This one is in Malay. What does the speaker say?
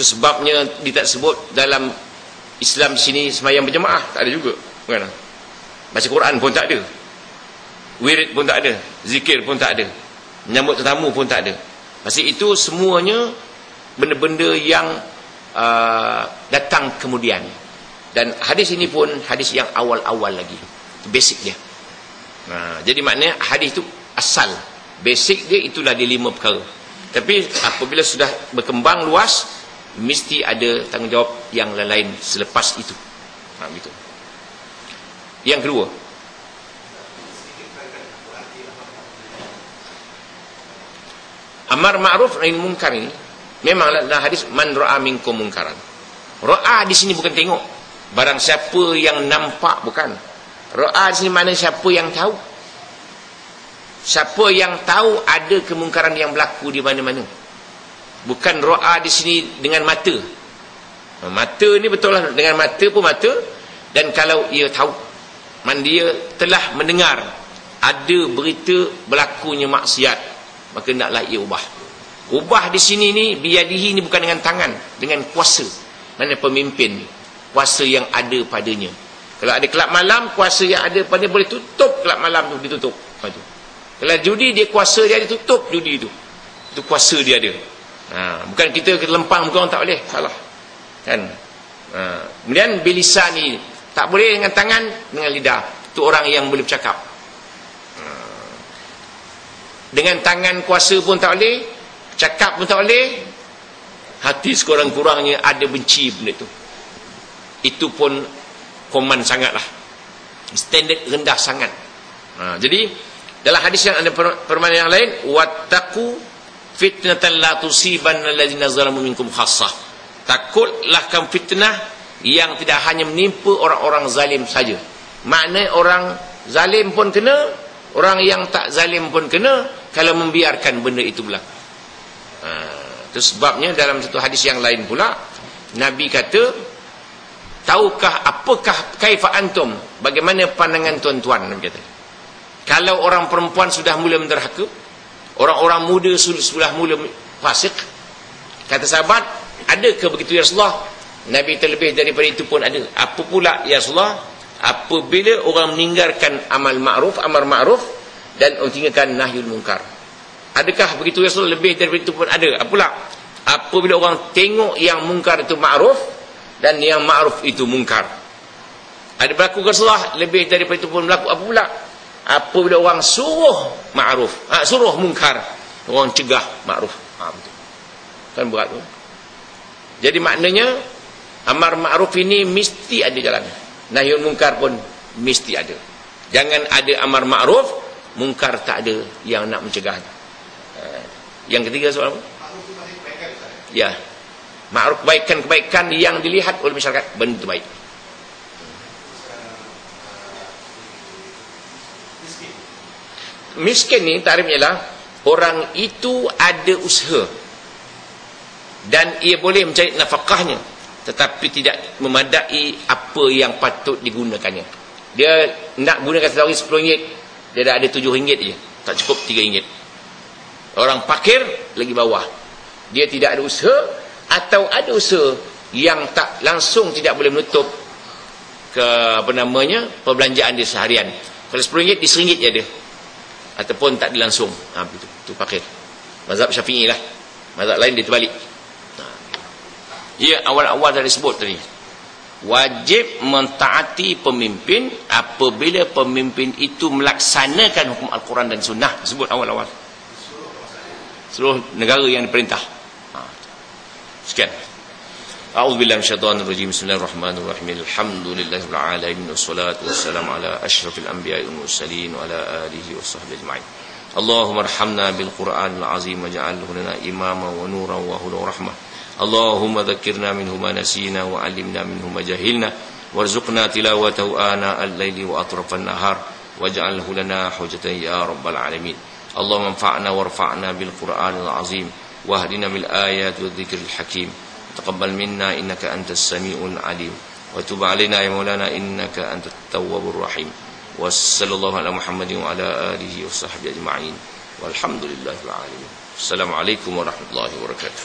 Itu sebabnya dia tak sebut dalam Islam di sini sembahyang berjemaah, tak ada juga. Bukan? Baca Quran pun tak ada. Wirid pun tak ada. Zikir pun tak ada. Menyambut tetamu pun tak ada. Pasal itu semuanya benda-benda yang datang kemudian. Dan hadis ini pun hadis yang awal-awal lagi. Basic dia. Jadi maknanya hadis itu asal. Basic dia itulah di 5 perkara. Tapi apabila sudah berkembang luas, mesti ada tanggungjawab yang lain selepas itu. Begitu. Yang kedua, amar ma'ruf nahi munkar ini memanglah dalam hadis man ra'a minkum munkaran. Ra'a di sini bukan tengok. Barang siapa yang nampak, bukan. Ra'a di sini mana siapa yang tahu. Siapa yang tahu ada kemungkaran yang berlaku di mana-mana. Bukan ra'a di sini dengan mata. Mata ni betul lah, dengan mata pun mata. Dan kalau ia tahu, dia telah mendengar ada berita berlakunya maksiat, maka naklah ia ubah. Ubah di sini ni biyadihi ni bukan dengan tangan, dengan kuasa. Mana pemimpin, kuasa yang ada padanya. Kalau ada kelab malam, kuasa yang ada padanya boleh tutup kelab malam tu, ditutup. Kalau judi, dia kuasa dia ada, tutup judi tu. Itu kuasa dia ada. Bukan kita lempang muka orang, tak boleh, salah. Kan? Kemudian bilisan ni tak boleh dengan tangan, dengan lidah. Itu orang yang boleh bercakap. Dengan tangan kuasa pun tak boleh, cakap pun tak boleh. Hati sekurang-kurangnya ada benci benda itu. Itu pun koman sangatlah. Standard rendah sangat. Jadi dalam hadis yang ada permainan yang lain, wattaqu fitnatan la tusibanna allazina zalamu minkum khassah. Takutlah kamu fitnah yang tidak hanya menimpa orang-orang zalim saja. Maknanya orang zalim pun kena, orang yang tak zalim pun kena kalau membiarkan benda itu berlaku. Itu sebabnya dalam satu hadis yang lain pula, Nabi kata, tahukah apakah kaifa antum, bagaimana pandangan tuan-tuan, Nabi kata. Kalau orang perempuan sudah mula menderhaka, orang-orang muda sudah mula fasik, kata sahabat, adakah begitu ya Rasulullah? Nabi terlebih daripada itu pun ada. Apa pula ya Rasulullah? Apabila orang meninggalkan amar ma'ruf dan meninggalkan nahyul munkar. Adakah begitu ya Rasulullah? Lebih daripada itu pun ada. Apa pula? Apabila orang tengok yang munkar itu ma'ruf dan yang ma'ruf itu munkar. Ada berlaku Rasulullah? Lebih daripada itu pun berlaku. Apa pula? Apabila orang suruh ma'ruf, suruh munkar, orang cegah ma'ruf. Betul. Kan berat tu. Jadi maknanya amar ma'ruf ini mesti ada jalan. Nahyul munkar pun mesti ada. Jangan ada amar ma'ruf, munkar tak ada yang nak mencegah. Yang ketiga soal apa? Ya. Ma'ruf kebaikan yang dilihat oleh masyarakat, benda baik. Miskin ni tarifnya ialah orang itu ada usaha dan ia boleh mencari nafkahnya, tetapi tidak memadai apa yang patut digunakannya. Dia nak gunakan sehari RM10, dia dah ada RM7 je, tak cukup RM3. Orang fakir lagi bawah, dia tidak ada usaha atau ada usaha yang tak langsung tidak boleh menutup ke perbelanjaan dia seharian. Kalau RM10 di RM1 je ada, ataupun tak dilangsung. Itu fakir. Mazhab Syafi'i lah. Mazhab lain dia terbalik. Ya, awal-awal dah disebut tadi. Wajib mentaati pemimpin apabila pemimpin itu melaksanakan hukum Al-Quran dan Sunnah. Sebut awal-awal. Seluruh negara yang diperintah. Sekian. A'udzubillahi minasyaitonir rajim. Bismillahirrahmanirrahim. Alhamdulillahirabbil alamin wassalatu wassalamu ala asyrafil anbiya'i wal mursalin wa ala alihi washabbihi ajma'in. Allahumma arhamna bil Qur'anil azim waj'alhu lana imama wa nuran wa hudan wa rahmah. Allahumma dhakkirna minhu ma nasina wa 'allimna minhu ma jahilna warzuqna tilawatahu ana al-laili wa atrafan nahar waj'alhu lana hujjatan ya rabbal alamin. Allahumma anfa'na warfa'na bil Qur'anil azim wahdina bil ayati wadh-dhikril hakim. تقبل منا إنك أنت السميع العليم وتب علينا يا مولانا إنك أنت التواب الرحيم وصلى الله على محمد وعلى آله وصحبه أجمعين والحمد لله رب العالمين. السلام عليكم ورحمة الله وبركاته.